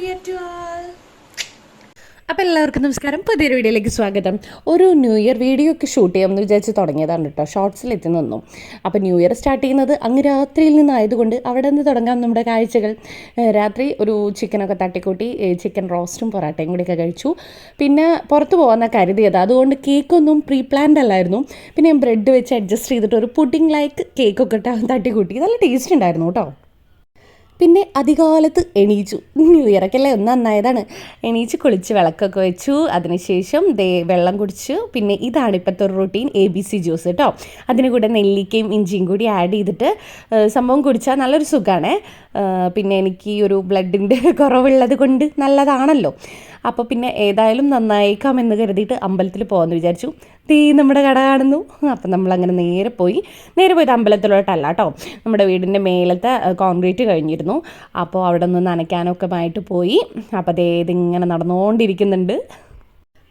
Year to all. അപ്പോൾ എല്ലാവർക്കും നമസ്കാരം, പുതിയൊരു വീഡിയോയിലേക്ക് സ്വാഗതം. ഒരു ന്യൂ ഇയർ വീഡിയോ ഒക്കെ ഷൂട്ട് ചെയ്യാമെന്ന് വിചാരിച്ച് തുടങ്ങിയതാണ് കേട്ടോ, ഷോർട്സിൽ എത്തി നിന്നു. അപ്പോൾ ന്യൂ ഇയർ സ്റ്റാർട്ട് ചെയ്യുന്നത് അങ്ങ് രാത്രിയിൽ നിന്നായതുകൊണ്ട് അവിടെ നിന്ന് തുടങ്ങാം നമ്മുടെ കാഴ്ചകൾ. രാത്രി ഒരു ചിക്കനൊക്കെ തട്ടിക്കൂട്ടി ചിക്കൻ റോസ്റ്റും പൊറാട്ടയും കൂടിയൊക്കെ കഴിച്ചു. പിന്നെ പുറത്ത് പോകാമെന്നാണ് കരുതിയത്, അതുകൊണ്ട് കേക്കൊന്നും പ്രീ പ്ലാൻഡ് അല്ലായിരുന്നു. പിന്നെ ഞാൻ ബ്രെഡ് വെച്ച് അഡ്ജസ്റ്റ് ചെയ്തിട്ട് ഒരു പുഡിംഗ് ലൈക്ക് കേക്കൊക്കെ തട്ടിക്കൂട്ടി. നല്ല ടേസ്റ്റ് ഉണ്ടായിരുന്നു കേട്ടോ. പിന്നെ അധികാലത്ത് എണീച്ചു, ന്യൂ ഇയറൊക്കെ അല്ലേ, ഒന്ന് നന്നായതാണ്. എണീച്ച് കുളിച്ച് വിളക്കൊക്കെ വെച്ചു, അതിനുശേഷം വെള്ളം കുടിച്ചു. പിന്നെ ഇതാണ് ഇപ്പോഴത്തെ ഒരു റൊട്ടീൻ, ABC ജ്യൂസ് കേട്ടോ. അതിന് കൂടെ നെല്ലിക്കയും ഇഞ്ചിയും കൂടി ആഡ് ചെയ്തിട്ട് സംഭവം കുടിച്ചാൽ നല്ലൊരു സുഖമാണ്. പിന്നെ എനിക്ക് ഈ ഒരു ബ്ലഡിൻ്റെ കുറവുള്ളത് കൊണ്ട് നല്ലതാണല്ലോ. അപ്പോൾ പിന്നെ ഏതായാലും നന്നായേക്കാമെന്ന് കരുതിയിട്ട് അമ്പലത്തിൽ പോകാമെന്ന് വിചാരിച്ചു. നമ്മുടെ കട കാണുന്നു. അപ്പം നമ്മളങ്ങനെ നേരെ പോയത് അമ്പലത്തിലോട്ടല്ല കേട്ടോ, നമ്മുടെ വീടിൻ്റെ മേലത്തെ കോൺക്രീറ്റ് കഴിഞ്ഞിരുന്നു. അപ്പോൾ അവിടെ നിന്ന് നനയ്ക്കാനൊക്കെ ആയിട്ട് പോയി. അപ്പോൾ ഇതിങ്ങനെ നടന്നുകൊണ്ടിരിക്കുന്നുണ്ട്.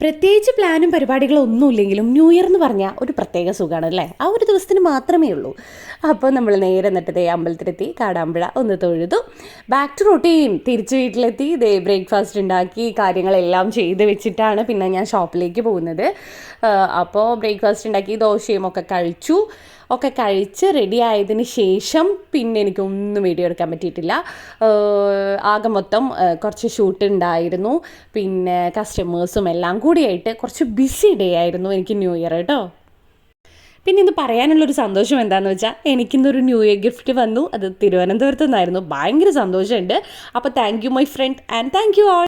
പ്രത്യേകിച്ച് പ്ലാനും പരിപാടികളും ഒന്നുമില്ലെങ്കിലും ന്യൂ ഇയർ എന്ന് പറഞ്ഞാൽ ഒരു പ്രത്യേക സുഖമാണ് അല്ലേ, ആ ഒരു ദിവസത്തിന് മാത്രമേ ഉള്ളൂ. അപ്പോൾ നമ്മൾ നേരെ എന്നിട്ട് അമ്പലത്തിലെത്തി, കാടാമ്പുഴ ഒന്ന് തൊഴുതു, ബാക്ക് ടു റൊട്ടീൻ. തിരിച്ച് വീട്ടിലെത്തി ബ്രേക്ക്ഫാസ്റ്റ് ഉണ്ടാക്കി കാര്യങ്ങളെല്ലാം ചെയ്ത് വെച്ചിട്ടാണ് പിന്നെ ഞാൻ ഷോപ്പിലേക്ക് പോകുന്നത്. അപ്പോൾ ബ്രേക്ക്ഫാസ്റ്റ് ഉണ്ടാക്കി ദോശയും ഒക്കെ കഴിച്ച് റെഡി ആയതിന് ശേഷം പിന്നെ എനിക്കൊന്നും വീഡിയോ എടുക്കാൻ പറ്റിയിട്ടില്ല. ആകെ മൊത്തം കുറച്ച് ഷൂട്ട് ഉണ്ടായിരുന്നു, പിന്നെ കസ്റ്റമേഴ്സും എല്ലാം കൂടിയായിട്ട് കുറച്ച് ബിസി ഡേ ആയിരുന്നു എനിക്ക് ന്യൂ ഇയർ കേട്ടോ. പിന്നെ ഇന്ന് പറയാനുള്ളൊരു സന്തോഷം എന്താണെന്ന് വെച്ചാൽ, എനിക്കിന്നൊരു ന്യൂ ഇയർ ഗിഫ്റ്റ് വന്നു. അത് തിരുവനന്തപുരത്തു നിന്നായിരുന്നു. ഭയങ്കര സന്തോഷമുണ്ട്. അപ്പോൾ thank you my friend and thank you all.